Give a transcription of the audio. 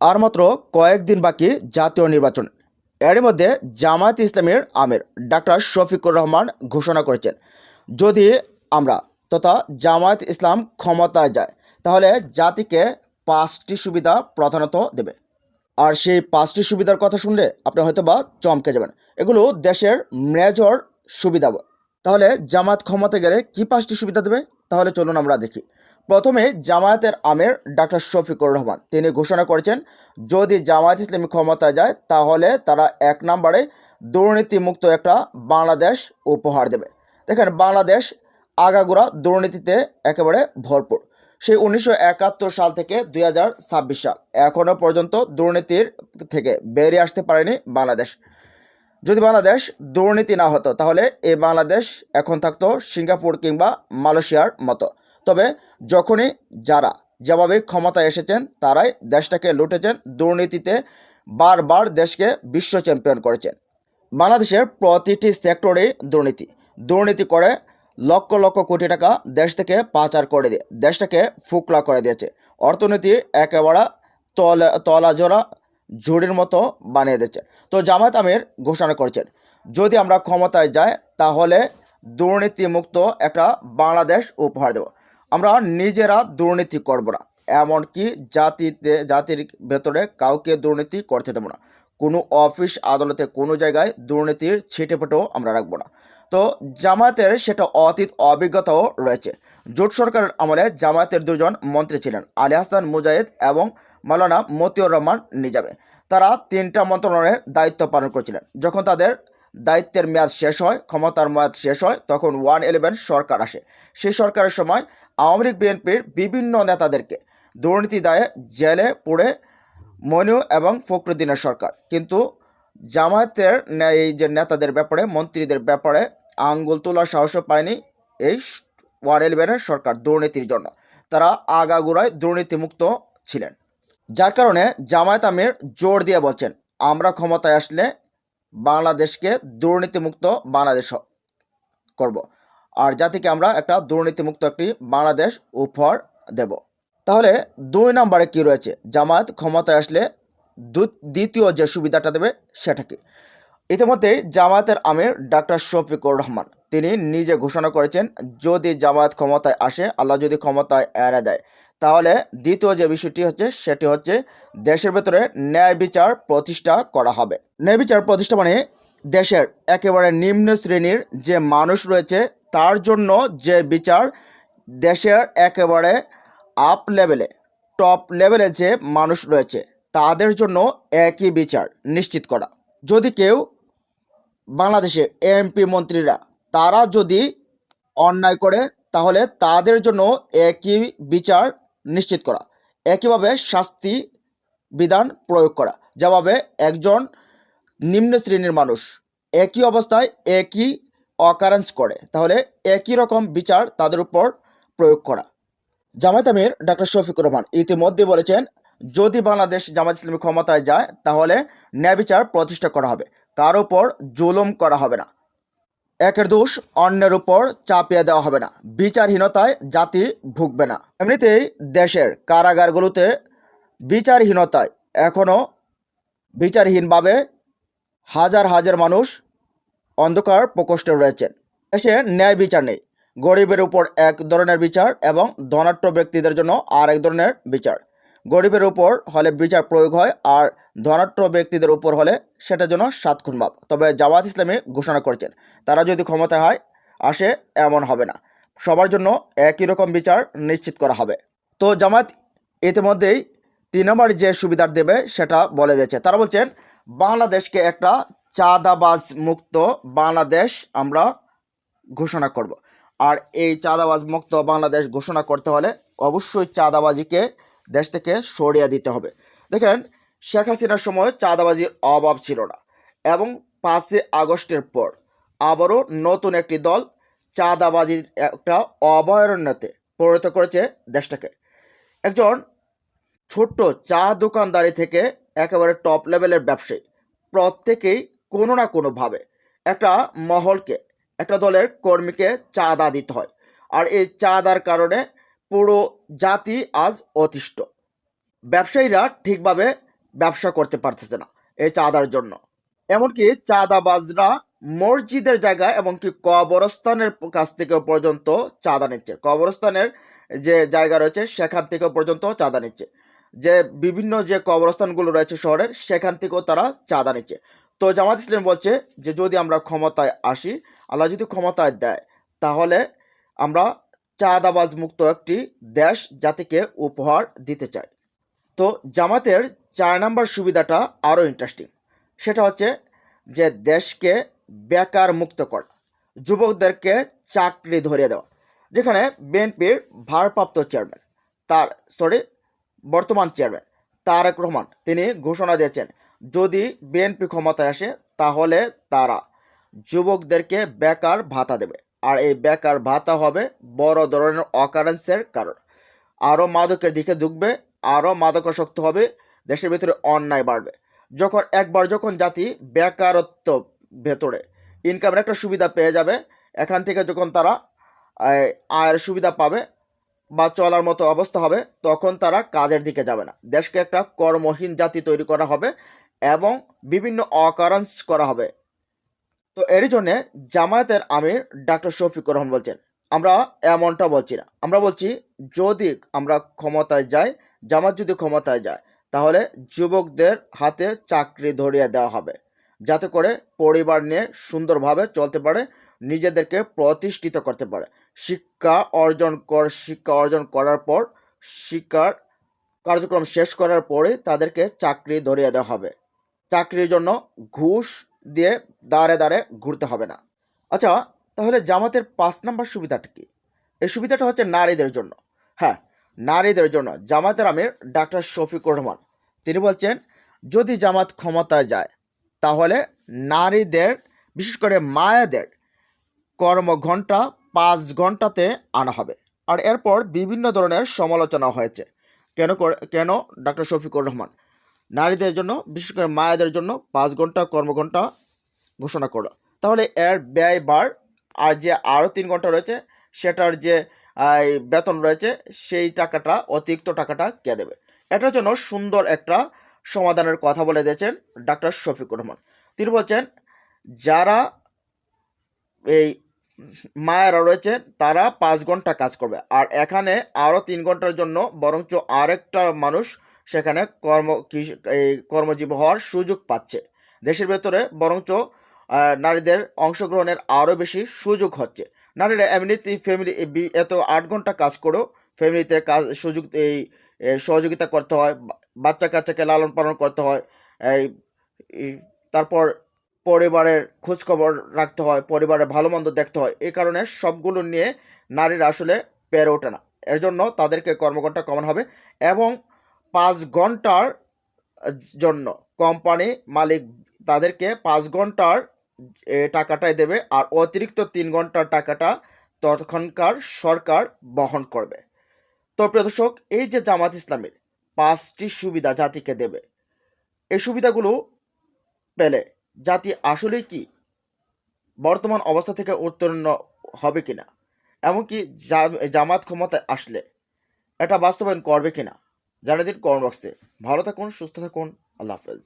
আর মাত্র কয়েকদিন বাকি জাতীয় নির্বাচন। এরই মধ্যে জামায়াত ইসলামীর আমির ডাক্তার শফিকুর রহমান ঘোষণা করেছেন, যদি আমরা তথা জামায়াত ইসলাম ক্ষমতায় যায় তাহলে জাতিকে 5টি সুবিধা প্রধানত দেবে। আর সেই 5টি সুবিধার কথা শুনলে আপনি হয়তো বা চমকে যাবেন। এগুলো দেশের মেজর সুবিধা। তাহলে জামায়াত ক্ষমতায় গেলে কি 5টি সুবিধা দেবে, তাহলে চলুন আমরা দেখি। প্রথমে জামায়াতের আমির ডাক্তার শফিকুর রহমান তিনি ঘোষণা করেছেন, যদি জামায়াত ইসলামী ক্ষমতায় যায় তাহলে তারা 1 নম্বরে দুর্নীতিমুক্ত একটা বাংলাদেশ উপহার দেবে। দেখেন, বাংলাদেশ আগাগোড়া দুর্নীতিতে একেবারে ভরপুর। সেই 1971 সাল থেকে 2026 সাল এখনও পর্যন্ত দুর্নীতির থেকে বেরিয়ে আসতে পারেনি বাংলাদেশ। যদি বাংলাদেশ দুর্নীতি না হতো তাহলে এই বাংলাদেশ এখন থাকতো সিঙ্গাপুর কিংবা মালয়েশিয়ার মতো। তবে যখনই যারা যেভাবে ক্ষমতায় এসেছেন তারাই দেশটাকে লুটেছেন, দুর্নীতিতে বারবার দেশকে বিশ্ব চ্যাম্পিয়ন করেছেন। বাংলাদেশের প্রতিটি সেক্টরেই দুর্নীতি করে লক্ষ লক্ষ কোটি টাকা দেশ থেকে পাচার করে দিয়ে দেশটাকে ফুকলা করে দিয়েছে। অর্থনীতি একেবারে তলাজোড়া ঝুড়ির মতো বানিয়ে দিচ্ছে। তো জামায়াত আমির ঘোষণা করেছেন, যদি আমরা ক্ষমতায় যাই তাহলে দুর্নীতিমুক্ত একটা বাংলাদেশ উপহার দেব। আমরা নিজেরা দুর্নীতি করব না, এমনকি জাতির ভেতরে কাউকে দুর্নীতি করতে দেবো না। কোনো অফিস আদালতে কোনো জায়গায় দুর্নীতির ছিটেফোঁটাও আমরা রাখবো না। তো জামায়াতের সেটা অতীত অভিজ্ঞতাও রয়েছে। জোট সরকারের আমলে জামায়াতের 2জন মন্ত্রী ছিলেন, আলী হাসান মুজাহিদ এবং মাওলানা মতিউর রহমান নিজামী। তারা 3টা মন্ত্রণালয়ের দায়িত্ব পালন করেছিলেন। যখন তাদের দায়িত্বের মেয়াদ শেষ হয়, ক্ষমতার মেয়াদ শেষ হয়, তখন 111 সরকার আসে। সেই সরকারের সময় আওয়ামী লীগ বিএনপির বিভিন্ন নেতাদেরকে দুর্নীতি দায়ে জেলে পুড়ে মনিউ এবং ফখরুদ্দিনের সরকার। কিন্তু জামায়াতের এই যে নেতাদের ব্যাপারে, মন্ত্রীদের ব্যাপারে আঙ্গুল তোলার সাহসও পায়নি এই 111 সরকার দুর্নীতির জন্য। তারা আগাগোড়ায় দুর্নীতিমুক্ত ছিলেন, যার কারণে জামায়াত আমির জোর দিয়ে বলছেন, আমরা ক্ষমতায় আসলে বাংলাদেশকে দুর্নীতিমুক্ত বাংলাদেশ করব, আর জাতিকে আমরা একটা দুর্নীতিমুক্ত একটি বাংলাদেশ উপহার দেব। তাহলে 2 নম্বরে কি রয়েছে? জামায়াত ক্ষমতায় আসলে দ্বিতীয় যে সুবিধাটা দেবে সেটা কি? ইতিমধ্যেই জামায়াতের আমির ডাক্তার শফিকুর রহমান তিনি নিজে ঘোষণা করেছেন, যদি জামায়াত ক্ষমতায় আসে, আল্লাহ যদি ক্ষমতায় এনে দেয়, তাহলে দ্বিতীয় যে বিষয়টি হচ্ছে সেটি হচ্ছে দেশের ভেতরে ন্যায় বিচার প্রতিষ্ঠা করা হবে। ন্যায় বিচার প্রতিষ্ঠা মানে দেশের একেবারে নিম্ন শ্রেণীর যে মানুষ রয়েছে তার জন্য যে বিচার, দেশের একেবারে আপ লেভেলে টপ লেভেলে যে মানুষ রয়েছে তাদের জন্য একই বিচার নিশ্চিত করা। যদি কেউ বাংলাদেশের এমপি মন্ত্রীরা তারা যদি অন্যায় করে তাহলে তাদের জন্য একই বিচার নিশ্চিত করা, একইভাবে শাস্তি বিধান প্রয়োগ করা। যেভাবে একজন নিম্ন শ্রেণীর মানুষ একই অবস্থায় একই অকারেন্স করে, তাহলে একই রকম বিচার তাদের উপর প্রয়োগ করা। জামায়াত আমির ডাক্তার শফিকুর রহমান ইতিমধ্যে বলেছেন, যদি বাংলাদেশ জামায়াত ইসলামী ক্ষমতায় যায় তাহলে ন্যায় বিচার প্রতিষ্ঠা করা হবে, কার উপর জুলুম করা হবে না, একের দোষ অন্যের উপর চাপিয়ে দেওয়া হবে না, বিচারহীনতায় জাতি ভুগবে না। এমনিতেই দেশের কারাগারগুলোতে বিচারহীনতায় এখনও বিচারহীনভাবে হাজার হাজার মানুষ অন্ধকার প্রকোষ্ঠে রয়েছেন। দেশে ন্যায় বিচার নেই, গরিবের উপর এক ধরনের বিচার এবং ধনাঢ্য ব্যক্তিদের জন্য আর এক ধরনের বিচার। গরিবের উপর হলে বিচার প্রয়োগ হয় আর ধনাঢ্য ব্যক্তিদের উপর হলে সেটা যেন 7 খুন মাপ। তবে জামায়াত ইসলামী ঘোষণা করেছেন, তারা যদি ক্ষমতায় আসে এমন হবে না, সবার জন্য একই রকম বিচার নিশ্চিত করা হবে। তো জামায়াত ইতিমধ্যেই 3 নম্বর যে সুবিধা দেবে সেটা বলে দিয়েছে। তারা বলছেন, বাংলাদেশকে একটা চাঁদাবাজ মুক্ত বাংলাদেশ আমরা ঘোষণা করব। আর এই চাঁদাবাজ মুক্ত বাংলাদেশ ঘোষণা করতে হলে অবশ্যই চাঁদাবাজিকে দেশ থেকে সরিয়ে দিতে হবে। দেখেন, শেখ হাসিনার সময় চাঁদাবাজির অভাব ছিল না, এবং 5 আগস্টের পর আবারও নতুন একটি দল চাঁদাবাজির একটা অভয়ারণ্যতে পরিণত করেছে দেশটাকে। একজন ছোট্ট চা দোকানদারি থেকে একেবারে টপ লেভেলের ব্যবসায়ী, প্রত্যেকেই কোনো না কোনোভাবে একটা মহলকে, একটা দলের কর্মীকে চাঁদা দিতে হয়। আর এই চাঁদার কারণে পুরো জাতি আজ অতিষ্ঠ। ব্যবসায়ীরা ঠিকভাবে ব্যবসা করতে পারতেছে না এই চাঁদার জন্য। এমনকি চাঁদাবাজরা মসজিদের জায়গায় এবং কি কবরস্থানের কাছ থেকে পর্যন্ত চাঁদা নিচ্ছে। কবরস্থানের যে জায়গা রয়েছে সেখান থেকে পর্যন্ত চাঁদা নিচ্ছে। যে বিভিন্ন যে কবরস্থানগুলো রয়েছে শহরের সেখান থেকেও তারা চাঁদা নিচ্ছে। তো জামাত ইসলাম বলছে যে যদি আমরা ক্ষমতায় আসি, আল্লাহ যদি ক্ষমতায় দেয়, তাহলে আমরা চাঁদাবাজ মুক্ত একটি দেশ জাতিকে উপহার দিতে চাই। তো জামাতের 4 নম্বর সুবিধাটা আরও ইন্টারেস্টিং। সেটা হচ্ছে যে দেশকে বেকার মুক্ত করা, যুবকদেরকে চাকরি ধরিয়ে দেওয়া। যেখানে বিএনপির ভারপ্রাপ্ত চেয়ারম্যান বর্তমান চেয়ারম্যান তারেক রহমান তিনি ঘোষণা দিয়েছেন যদি বিএনপি ক্ষমতায় আসে তাহলে তারা যুবকদেরকে বেকার ভাতা দেবে। আর এই বেকার ভাতা হবে বড় ধরনের অকারেন্সের কারণ। আরও মাদকের দিকে ঢুকবে, আরও মাদকাসক্ত হবে, দেশের ভেতরে অন্যায় বাড়বে। যখন জাতি বেকারত্ব ভেতরে ইনকামের একটা সুবিধা পেয়ে যাবে, এখান থেকে যখন তারা আয়ের সুবিধা পাবে বা চলার মতো অবস্থা হবে, তখন তারা কাজের দিকে যাবে না। দেশকে একটা কর্মহীন জাতি তৈরি করা হবে এবং বিভিন্ন অকারেন্স করা হবে। তো এরই জন্যে জামায়াতের আমির ডক্টর শফিকুর রহমান বলছেন আমরা এমনটা বলছি না, আমরা বলছি যদি আমরা ক্ষমতায় যাই, জামাত যদি ক্ষমতায় যায়, তাহলে যুবকদের হাতে চাকরি ধরিয়ে দেওয়া হবে যাতে করে পরিবার নিয়ে সুন্দরভাবে চলতে পারে, নিজেদেরকে প্রতিষ্ঠিত করতে পারে। শিক্ষা অর্জন করার পর, শিক্ষার কার্যক্রম শেষ করার পরে তাদেরকে চাকরি ধরিয়ে দেওয়া হবে। চাকরির জন্য ঘুষ দিয়ে দাঁড়ে দাঁড়ে ঘুরতে হবে না। আচ্ছা, তাহলে জামাতের 5 নম্বর সুবিধাটা কি? এই সুবিধাটা হচ্ছে নারীদের জন্য। হ্যাঁ, নারীদের জন্য জামাতের আমির ডাক্তার শফিকুর রহমান তিনি বলছেন যদি জামাত ক্ষমতায় যায় তাহলে নারীদের, বিশেষ করে মায়েদের কর্মঘণ্টা 5 ঘন্টাতে আনা হবে। আর এরপর বিভিন্ন ধরনের সমালোচনা হয়েছে। কেন ডাক্তার শফিকুর রহমান নারীদের জন্য, বিশেষ করে মায়েদের জন্য 5 ঘন্টা কর্মঘণ্টা ঘোষণা করলো? তাহলে এর ব্যয়ভার আর যে আরও 3 ঘন্টা রয়েছে সেটার যে বেতন রয়েছে সেই টাকাটা, অতিরিক্ত টাকাটা কে দেবে? এটার জন্য সুন্দর একটা সমাধানের কথা বলে দিয়েছেন ডাক্তার শফিকুর রহমান। তিনি বলছেন যারা এই মায়েরা রয়েছে তারা 5 ঘন্টা কাজ করবে, আর এখানে আরও 3 ঘন্টার জন্য বরঞ্চ আরেকটা মানুষ সেখানে কর্মজীবী হওয়ার সুযোগ পাচ্ছে। দেশের ভেতরে বরঞ্চ নারীদের অংশগ্রহণের আরও বেশি সুযোগ হচ্ছে। নারীরা এমনিতেই এত 8 ঘন্টা কাজ করেও ফ্যামিলিতে সহযোগিতা করতে হয়, বাচ্চা কাচ্চাকে লালন পালন করতে হয়, তারপর পরিবারের খোঁজখবর রাখতে হয়, পরিবারের ভালো মন্দ দেখতে হয়। এই কারণে সবগুলো নিয়ে নারীরা আসলে পেরে ওঠে না। এর জন্য তাদেরকে কর্মঘণ্টা কমানো হবে এবং 5 ঘন্টার জন্য কোম্পানি মালিক তাদেরকে 5 ঘন্টার টাকাটাই দেবে, আর অতিরিক্ত 3 ঘন্টার টাকাটা তখনকার সরকার বহন করবে। তো প্রিয় দর্শক, এই যে জামাত ইসলামের 5টি সুবিধা জাতিকে দেবে, এই সুবিধাগুলো পেলে জাতি আসলেই কি বর্তমান অবস্থা থেকে উত্তীর্ণ হবে কিনা, এমনকি জামাত ক্ষমতায় আসলে এটা বাস্তবায়ন করবে কিনা, জানিয়ে দিন কমেন্ট বক্সে। ভালো থাকুন, সুস্থ থাকুন, আল্লাহ হাফেজ।